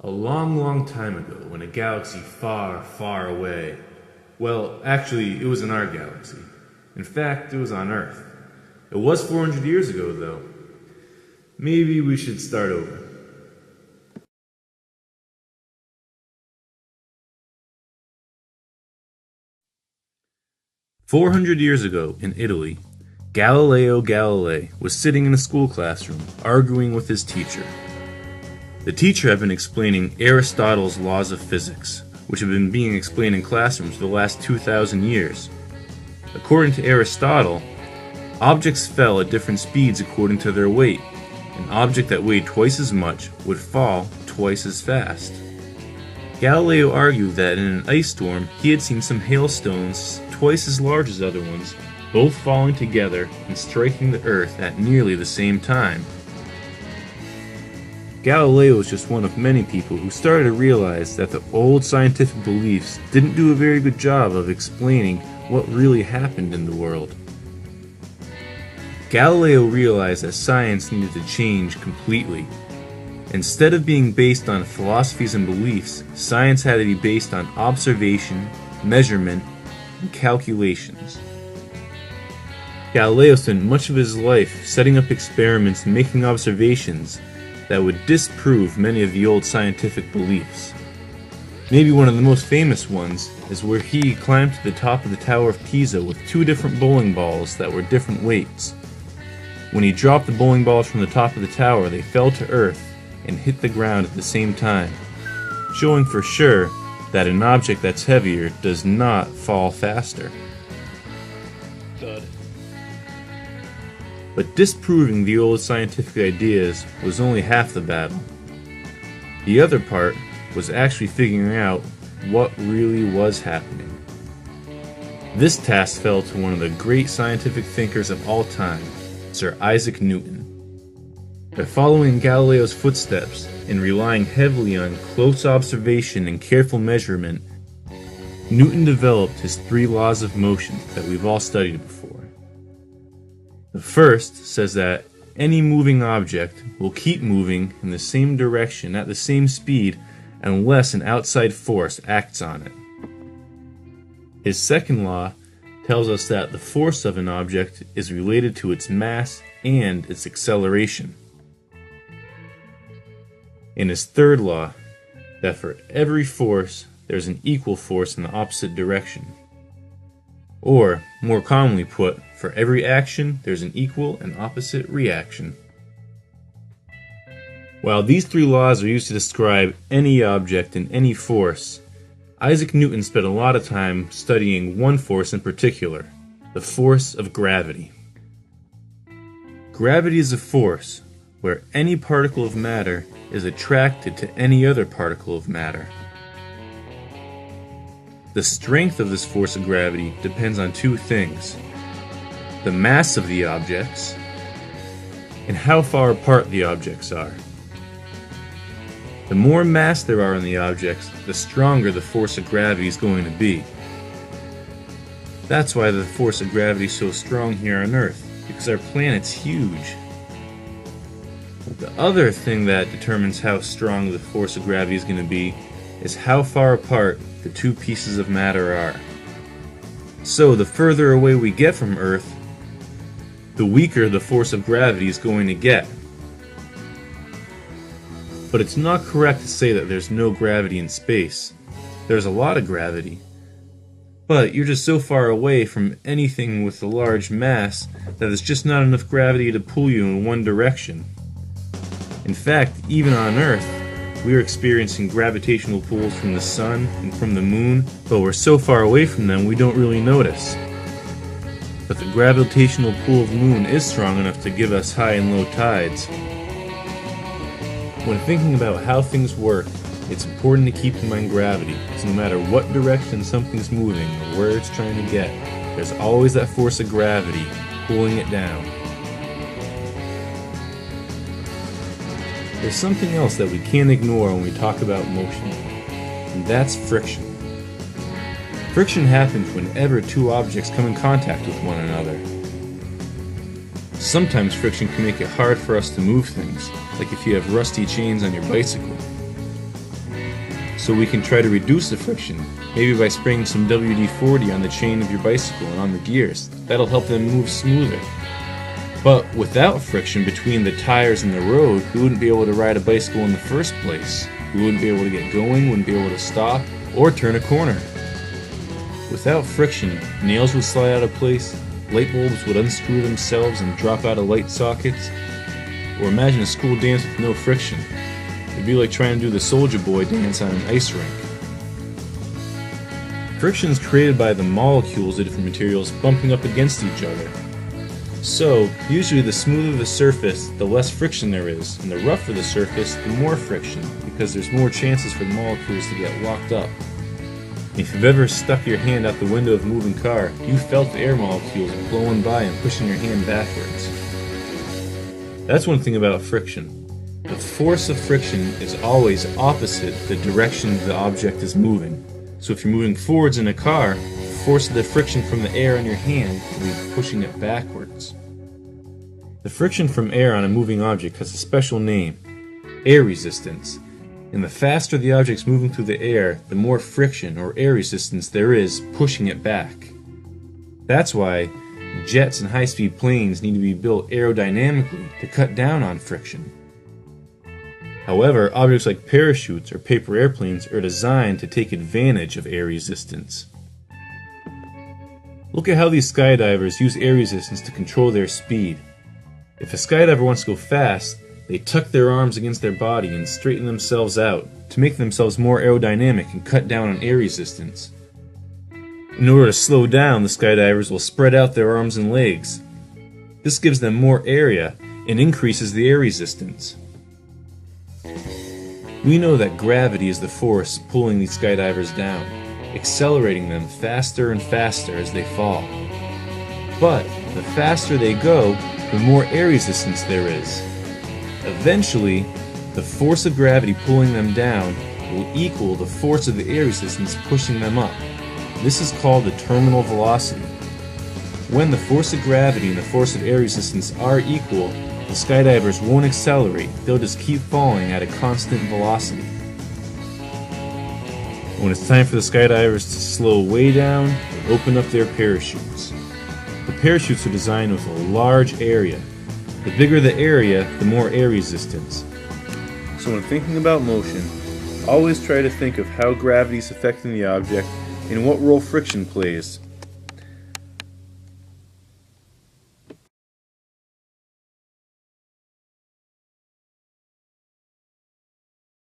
A long, long time ago, in a galaxy far, far away. Well, actually, it was in our galaxy. In fact, it was on Earth. It was 400 years ago, though. Maybe we should start over. "400 years ago, in Italy, Galileo Galilei was sitting in a school classroom, arguing with his teacher. The teacher had been explaining Aristotle's laws of physics, which have been being explained in classrooms for the last 2,000 years. According to Aristotle, objects fell at different speeds according to their weight. An object that weighed twice as much would fall twice as fast. Galileo argued that in an ice storm he had seen some hailstones twice as large as other ones, both falling together and striking the earth at nearly the same time. Galileo was just one of many people who started to realize that the old scientific beliefs didn't do a very good job of explaining what really happened in the world. Galileo realized that science needed to change completely. Instead of being based on philosophies and beliefs, science had to be based on observation, measurement, and calculations. Galileo spent much of his life setting up experiments and making observations that would disprove many of the old scientific beliefs. Maybe one of the most famous ones is where he climbed to the top of the Tower of Pisa with two different bowling balls that were different weights. When he dropped the bowling balls from the top of the tower, they fell to earth and hit the ground at the same time, showing for sure that an object that's heavier does not fall faster. Thud. But disproving the old scientific ideas was only half the battle. The other part was actually figuring out what really was happening. This task fell to one of the great scientific thinkers of all time, Sir Isaac Newton. By following Galileo's footsteps and relying heavily on close observation and careful measurement, Newton developed his three laws of motion that we've all studied before. The first says that any moving object will keep moving in the same direction at the same speed unless an outside force acts on it. His second law tells us that the force of an object is related to its mass and its acceleration. And his third law, that for every force, there's an equal force in the opposite direction. Or, more commonly put, for every action, there's an equal and opposite reaction. While these three laws are used to describe any object and any force, Isaac Newton spent a lot of time studying one force in particular, the force of gravity. Gravity is a force where any particle of matter is attracted to any other particle of matter. The strength of this force of gravity depends on two things: the mass of the objects and how far apart the objects are. The more mass there are in the objects, the stronger the force of gravity is going to be. That's why the force of gravity is so strong here on Earth, because our planet's huge. The other thing that determines how strong the force of gravity is going to be is how far apart the two pieces of matter are. So the further away we get from Earth, the weaker the force of gravity is going to get. But it's not correct to say that there's no gravity in space. There's a lot of gravity. But you're just so far away from anything with a large mass that there's just not enough gravity to pull you in one direction. In fact, even on Earth, we are experiencing gravitational pulls from the sun and from the moon, but we're so far away from them we don't really notice. But the gravitational pull of the moon is strong enough to give us high and low tides. When thinking about how things work, it's important to keep in mind gravity, because no matter what direction something's moving or where it's trying to get, there's always that force of gravity pulling it down. There's something else that we can't ignore when we talk about motion, and that's friction. Friction happens whenever two objects come in contact with one another. Sometimes friction can make it hard for us to move things, like if you have rusty chains on your bicycle. So we can try to reduce the friction, maybe by spraying some WD-40 on the chain of your bicycle and on the gears. That'll help them move smoother. But without friction between the tires and the road, we wouldn't be able to ride a bicycle in the first place. We wouldn't be able to get going, wouldn't be able to stop, or turn a corner. Without friction, nails would slide out of place, light bulbs would unscrew themselves and drop out of light sockets. Or imagine a school dance with no friction. It'd be like trying to do the Soldier Boy dance on an ice rink. Friction is created by the molecules of different materials bumping up against each other. So, usually the smoother the surface, the less friction there is, and the rougher the surface, the more friction, because there's more chances for the molecules to get locked up. If you've ever stuck your hand out the window of a moving car, you felt the air molecules blowing by and pushing your hand backwards. That's one thing about friction. The force of friction is always opposite the direction the object is moving. So if you're moving forwards in a car, the force of the friction from the air on your hand will be pushing it backwards. The friction from air on a moving object has a special name, air resistance. And the faster the object's moving through the air, the more friction or air resistance there is pushing it back. That's why jets and high-speed planes need to be built aerodynamically to cut down on friction. However, objects like parachutes or paper airplanes are designed to take advantage of air resistance. Look at how these skydivers use air resistance to control their speed. If a skydiver wants to go fast, they tuck their arms against their body and straighten themselves out to make themselves more aerodynamic and cut down on air resistance. In order to slow down, the skydivers will spread out their arms and legs. This gives them more area and increases the air resistance. We know that gravity is the force pulling these skydivers down, accelerating them faster and faster as they fall. But the faster they go, the more air resistance there is. Eventually, the force of gravity pulling them down will equal the force of the air resistance pushing them up. This is called the terminal velocity. When the force of gravity and the force of air resistance are equal, the skydivers won't accelerate, they'll just keep falling at a constant velocity. When it's time for the skydivers to slow way down, they open up their parachutes. The parachutes are designed with a large area. The bigger the area, the more air resistance. So when thinking about motion, always try to think of how gravity is affecting the object and what role friction plays.